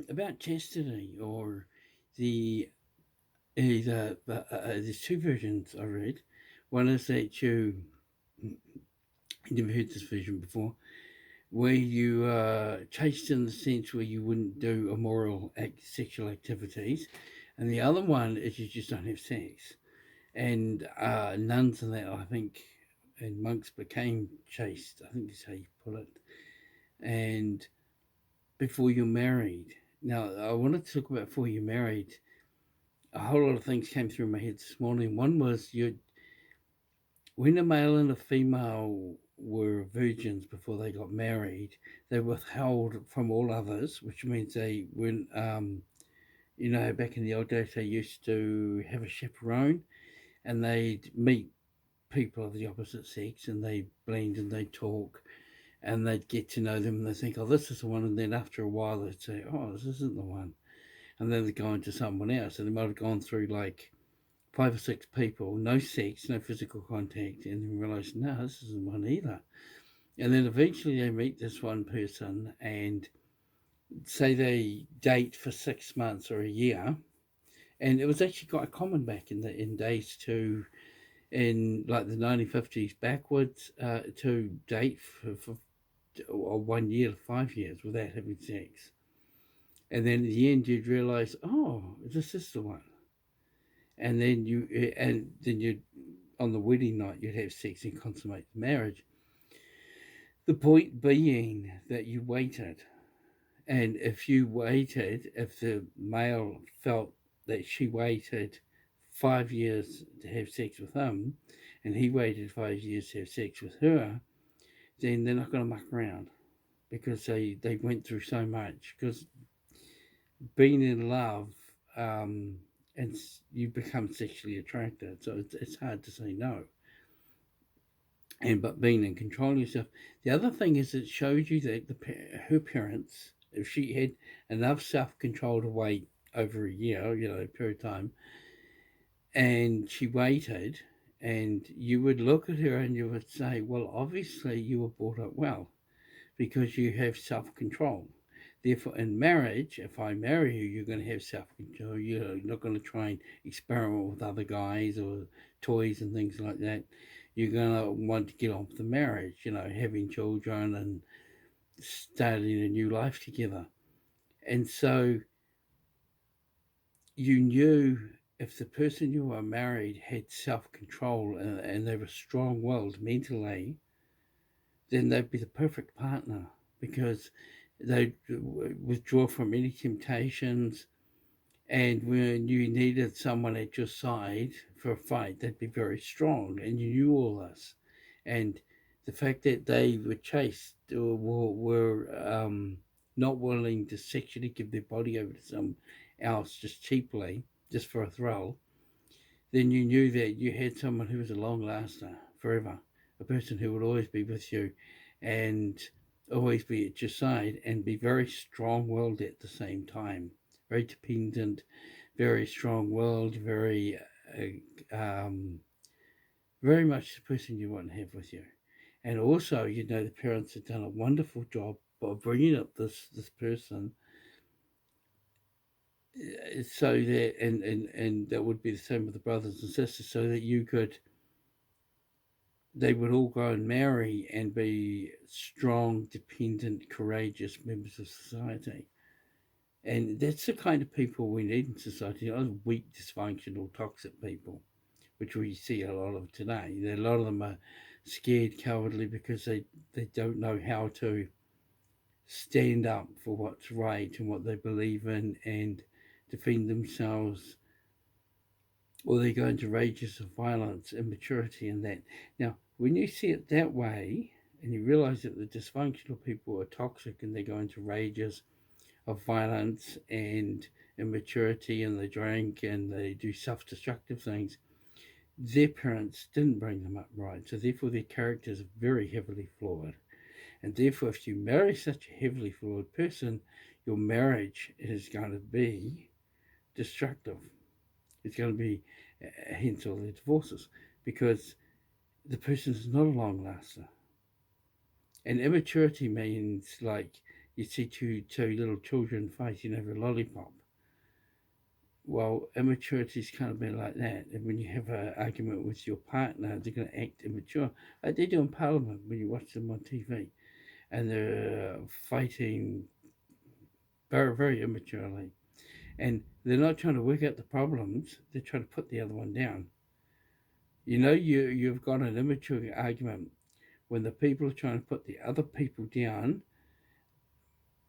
about chastity, or the there's two versions I read. One is that you never heard this version before, where you chaste in the sense where you wouldn't do immoral sexual activities, and the other one is you just don't have sex. And nuns and that, I think, and monks became chaste. I think that's how you put it. And before you're married. Now, I wanted to talk about before you're married. A whole lot of things came through my head this morning. One was when a male and a female were virgins before they got married, they were withheld from all others, which means they weren't. Back in the old days, they used to have a chaperone, and they'd meet people of the opposite sex, and they blend and they talk, and they'd get to know them, and they think, oh, this is the one, and then after a while they'd say, oh, this isn't the one, and then they'd go into someone else, and they might have gone through like five or six people, no sex, no physical contact, and then realize, no, this isn't one either. And then eventually they meet this one person, and say they date for 6 months or a year. And it was actually quite common back in days to, in like the 1950s backwards, to date for 1 year to 5 years without having sex. And then in the end, you'd realize, oh, this is the one. And then you on the wedding night you'd have sex and consummate the marriage. The point being that you waited, and if the male felt that she waited 5 years to have sex with him, and he waited 5 years to have sex with her, then they're not going to muck around because they went through so much. Because being in love, and you become sexually attracted, so it's hard to say no. And but being in control of yourself. The other thing is it shows you that her parents, if she had enough self control to wait over a year, a period of time, and she waited, and you would look at her and you would say, well, obviously you were brought up well because you have self control. Therefore, in marriage, if I marry you, you're going to have self control. You're not going to try and experiment with other guys or toys and things like that. You're going to want to get on with the marriage, having children and starting a new life together. And so you knew if the person you were married had self control and they were strong willed mentally, then they'd be the perfect partner because they'd withdraw from any temptations. And when you needed someone at your side for a fight, they'd be very strong. And you knew all this. And the fact that they were chaste or were not willing to sexually give their body over to someone else just cheaply, just for a thrill, then you knew that you had someone who was a long laster forever, a person who would always be with you and always be at your side and be very strong willed at the same time, very dependent, very strong willed, very much the person you want to have with you. And also, the parents have done a wonderful job of bringing up this person so that and that would be the same with the brothers and sisters, so that they would all go and marry and be strong, dependent, courageous members of society. And that's the kind of people we need in society, not weak, dysfunctional, toxic people, which we see a lot of today. A lot of them are scared, cowardly, because they don't know how to stand up for what's right and what they believe in and defend themselves, or they go into rages of violence, immaturity, and that. Now, when you see it that way, and you realize that the dysfunctional people are toxic and they go into rages of violence and immaturity, and they drink and they do self destructive things, their parents didn't bring them up right. So, therefore, their characters are very heavily flawed. And therefore, if you marry such a heavily flawed person, your marriage is going to be destructive. It's going to be, hence all the divorces, because the person is not a long laster. And immaturity means like You see two little children fighting over a lollipop. Well, immaturity is kind of been like that. And when you have an argument with your partner, they're going to act immature, like they do in Parliament when you watch them on TV, and they're fighting very, very immaturely. And they're not trying to work out the problems; they're trying to put the other one down. You've got an immature argument when the people are trying to put the other people down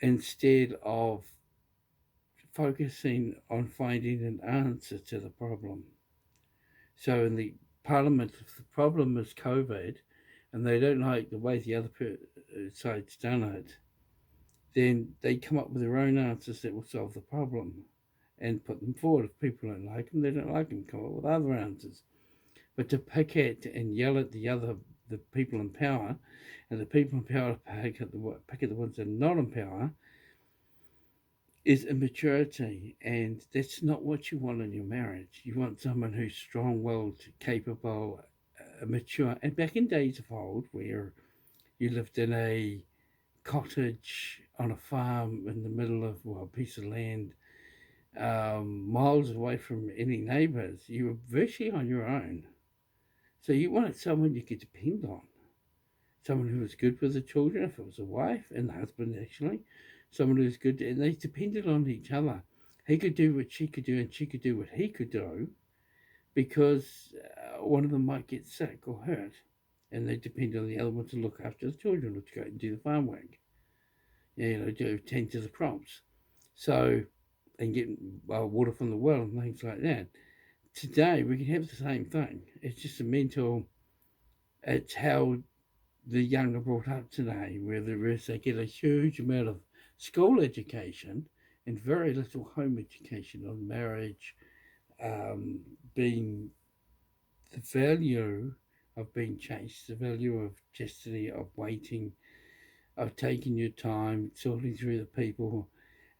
instead of focusing on finding an answer to the problem. So in the Parliament, if the problem is COVID, and they don't like the way the other side's done it, then they come up with their own answers that will solve the problem and put them forward. If people don't like them, they don't like them. Come up with other answers. But to pick at and yell at the people in power, and the people in power pick at the ones that are not in power, is immaturity, and that's not what you want in your marriage. You want someone who's strong-willed, capable, mature. And back in days of old, where you lived in a cottage on a farm in the middle of a piece of land, miles away from any neighbours, you were virtually on your own. So you wanted someone you could depend on, someone who was good with the children, if it was a wife and the husband actually, someone who was good, and they depended on each other. He could do what she could do, and she could do what he could do, because one of them might get sick or hurt, and they depend on the other one to look after the children, or to go and do the farm work, to tend to the crops, so and get water from the well and things like that. Today we can have the same thing. It's just a mental. It's how the young are brought up today, where they get a huge amount of school education and very little home education on marriage, being the value of being chaste, the value of chastity, of waiting, of taking your time, sorting through the people,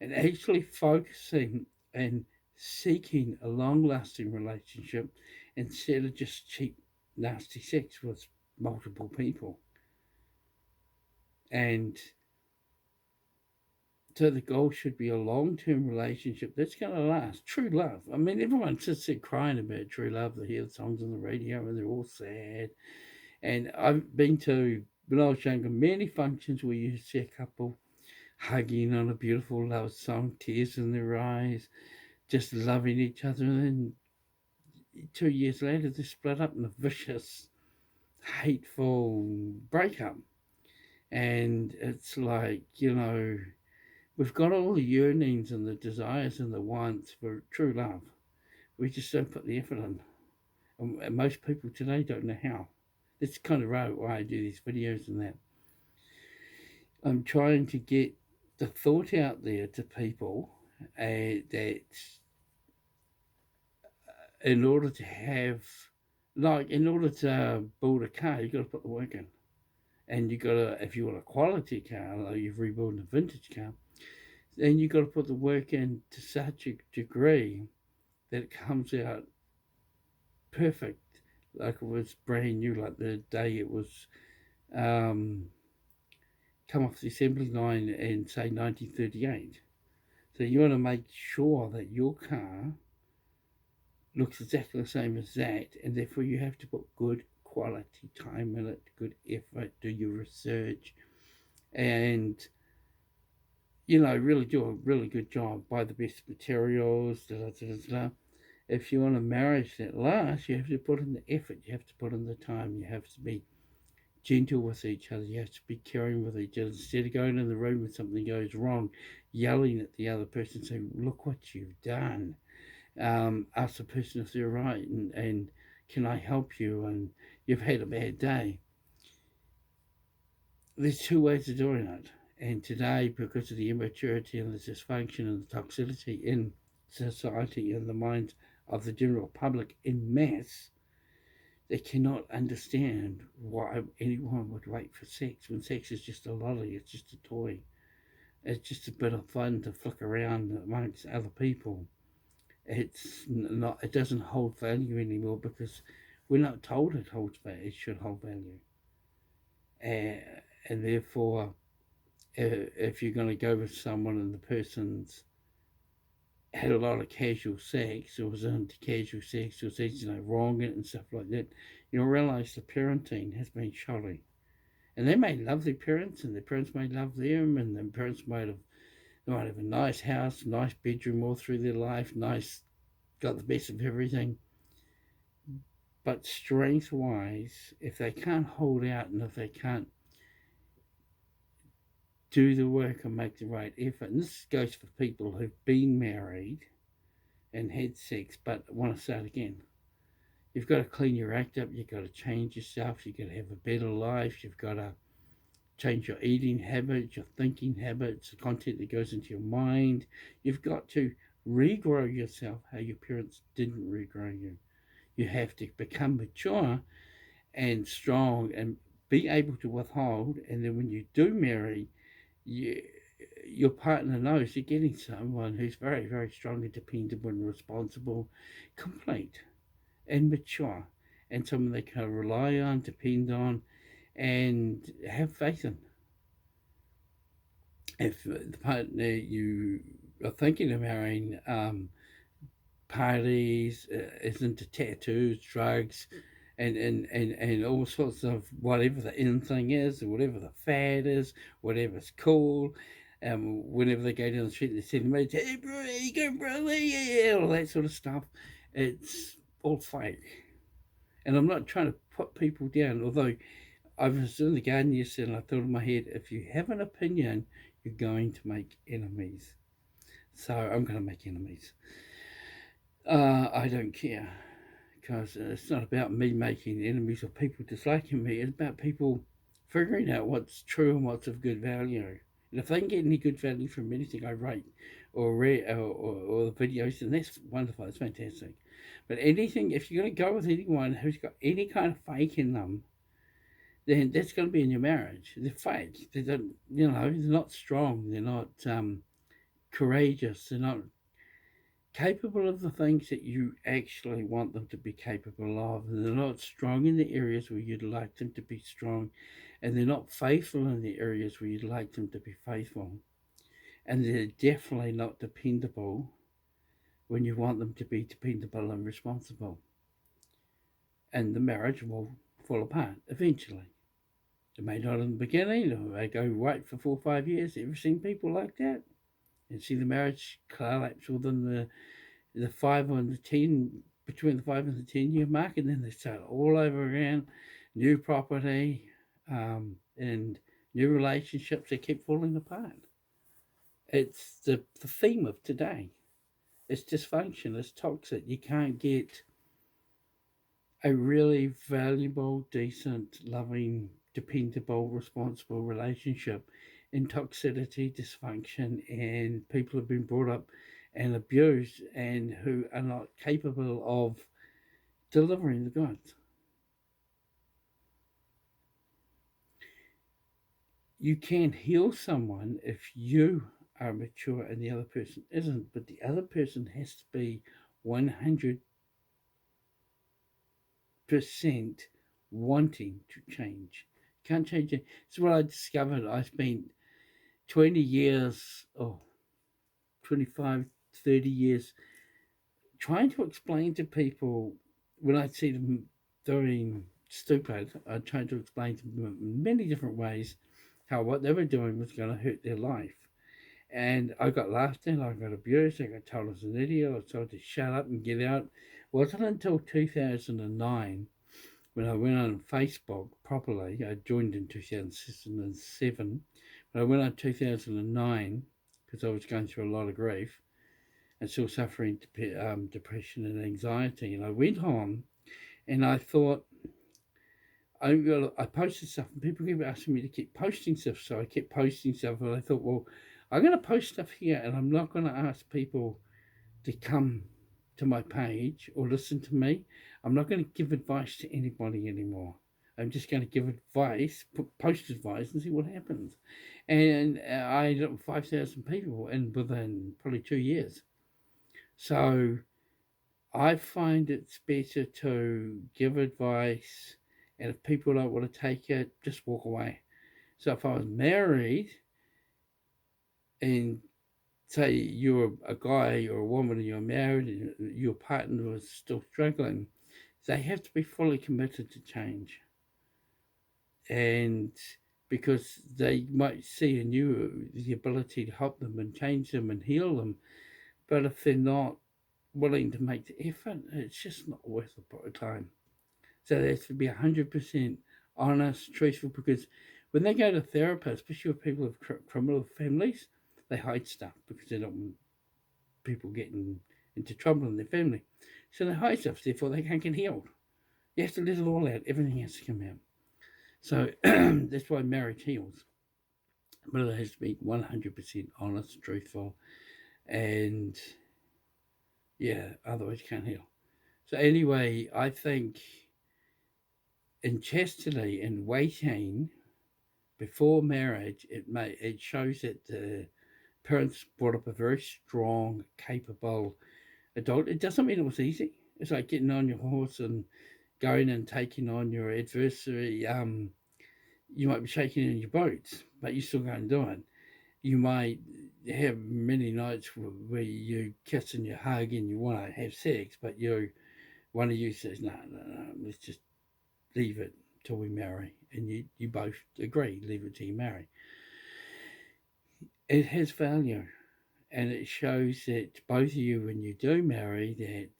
and actually focusing and seeking a long lasting relationship instead of just cheap, nasty sex with multiple people. And so the goal should be a long-term relationship that's going to last. True love. I mean, everyone sits there crying about true love. They hear the songs on the radio and they're all sad. And I've been to, when I was younger, many functions where you see a couple hugging on a beautiful love song, tears in their eyes, just loving each other. And then 2 years later, they split up in a vicious, hateful breakup. And it's like, we've got all the yearnings and the desires and the wants for true love. We just don't put the effort in. And most people today don't know how. That's kind of why I do these videos and that. I'm trying to get the thought out there to people that in order to have, in order to build a car, you've got to put the work in. And you got to, if you want a quality car, like you've rebuilt a vintage car, then you got to put the work in to such a degree that it comes out perfect, like it was brand new, like the day it was come off the assembly line in say 1938. So you want to make sure that your car looks exactly the same as that, and therefore you have to put good quality time in it, good effort, do your research, and really do a really good job. Buy the best materials. If you want a marriage that lasts, you have to put in the effort. You have to put in the time. You have to be gentle with each other. You have to be caring with each other. Instead of going in the room when something goes wrong, yelling at the other person, saying, "Look what you've done." Ask the person if they're right, and can I help you? And you've had a bad day. There's two ways of doing it. And today, because of the immaturity and the dysfunction and the toxicity in society and the minds of the general public in mass, they cannot understand why anyone would wait for sex when sex is just a lolly, it's just a toy. It's just a bit of fun to flick around amongst other people. It's not. It doesn't hold value anymore because we're not told it should hold value, and therefore if you're going to go with someone and the person's had a lot of casual sex or was into casual sex or says, wrong it and stuff like that, you'll realize the parenting has been shoddy. And they may love their parents and their parents may love them and their parents might have a nice house, nice bedroom all through their life, nice, got the best of everything. But strength wise, if they can't hold out and if they can't do the work and make the right effort, and this goes for people who've been married and had sex but want to start again. You've got to clean your act up, you've got to change yourself, you've got to have a better life, you've got to change your eating habits, your thinking habits, the content that goes into your mind. You've got to regrow yourself how your parents didn't regrow you. You have to become mature and strong and be able to withhold. And then when you do marry, you, your partner knows you're getting someone who's very, very strong and dependable and responsible, complete and mature, and someone they can rely on, depend on, and have faith in. If the partner you are thinking of marrying parties, is into tattoos, drugs, and all sorts of whatever the in thing is, or whatever the fad is, whatever's cool. Whenever they go down the street, they see the mates, hey bro, how you going, bro? Yeah, all that sort of stuff. It's all fake. And I'm not trying to put people down, although I was in the garden yesterday and I thought in my head, if you have an opinion, you're going to make enemies. So I'm going to make enemies. I don't care because it's not about me making enemies or people disliking me. It's about people figuring out what's true and what's of good value. And if they can get any good value from anything I write or read or the videos, then that's wonderful. It's fantastic. But anything, if you're going to go with anyone who's got any kind of fake in them, then that's going to be in your marriage. They're fake. They don't, they're not strong. They're not courageous. They're not capable of the things that you actually want them to be capable of. And they're not strong in the areas where you'd like them to be strong. And they're not faithful in the areas where you'd like them to be faithful. And they're definitely not dependable when you want them to be dependable and responsible. And the marriage will fall apart eventually. It may not in the beginning, or they go right for 4 or 5 years. Ever seen people like that? And see the marriage collapse within the 5 and the 10, between the 5 and the 10 year mark, and then they start all over again, new property, and new relationships that keep falling apart. It's the theme of today. It's dysfunction. It's toxic. You can't get a really valuable, decent, loving, dependable, responsible relationship in toxicity, dysfunction, and people have been brought up and abused and who are not capable of delivering the goods. You can heal someone if you are mature and the other person isn't, but the other person has to be 100% wanting to change. Can't change it. It's what I discovered. I spent 20 years, 25, 30 years trying to explain to people when I see them doing stupid. I tried to explain to them in many different ways how what they were doing was going to hurt their life. And I got laughed at, I got abused, I got told I was an idiot, I was told to shut up and get out. It wasn't until 2009 when I went on Facebook properly. I joined in 2007, but I went on 2009 because I was going through a lot of grief and still suffering depression and anxiety. And I went on and I thought, I posted stuff and people keep asking me to keep posting stuff. So I kept posting stuff and I thought, well, I'm going to post stuff here and I'm not going to ask people to come to my page or listen to me. I'm not going to give advice to anybody anymore. I'm just going to give advice, post advice, and see what happens. And I got 5,000 people in within probably 2 years. So I find it's better to give advice, and if people don't want to take it, just walk away. So if I was married and say you're a guy or a woman and you're married and your partner is still struggling, they have to be fully committed to change. And because they might see in you the ability to help them and change them and heal them, but if they're not willing to make the effort, it's just not worth the time. So they have to be 100% honest, truthful, because when they go to therapists, especially with people with criminal families, they hide stuff because they don't want people getting into trouble in their family. So they hide stuff, therefore they can't get healed. You have to let it all out. Everything has to come out. So that's why marriage heals. But it has to be 100% honest, truthful, and yeah, otherwise you can't heal. So anyway, I think in chastity and waiting before marriage, it shows that the parents brought up a very strong, capable adult. It doesn't mean it was easy. It's like getting on your horse and going and taking on your adversary. You might be shaking in your boots, but you still go and do it. You might have many nights where you kiss and you hug and you want to have sex, but one of you says, no, no, no, let's just leave it till we marry. And you both agree, leave it till you marry. It has value. And it shows that both of you, when you do marry, that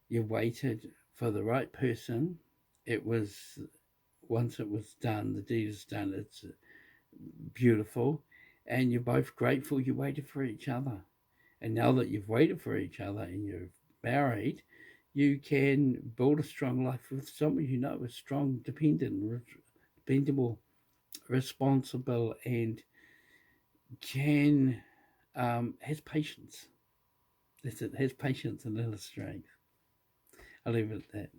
you waited for the right person. It was, once it was done, the deed is done, it's beautiful. And you're both grateful you waited for each other. And now that you've waited for each other and you're married, you can build a strong life with someone you know is strong, dependable, responsible, and can has patience. That's it. Has patience and inner strength. I'll leave it at that.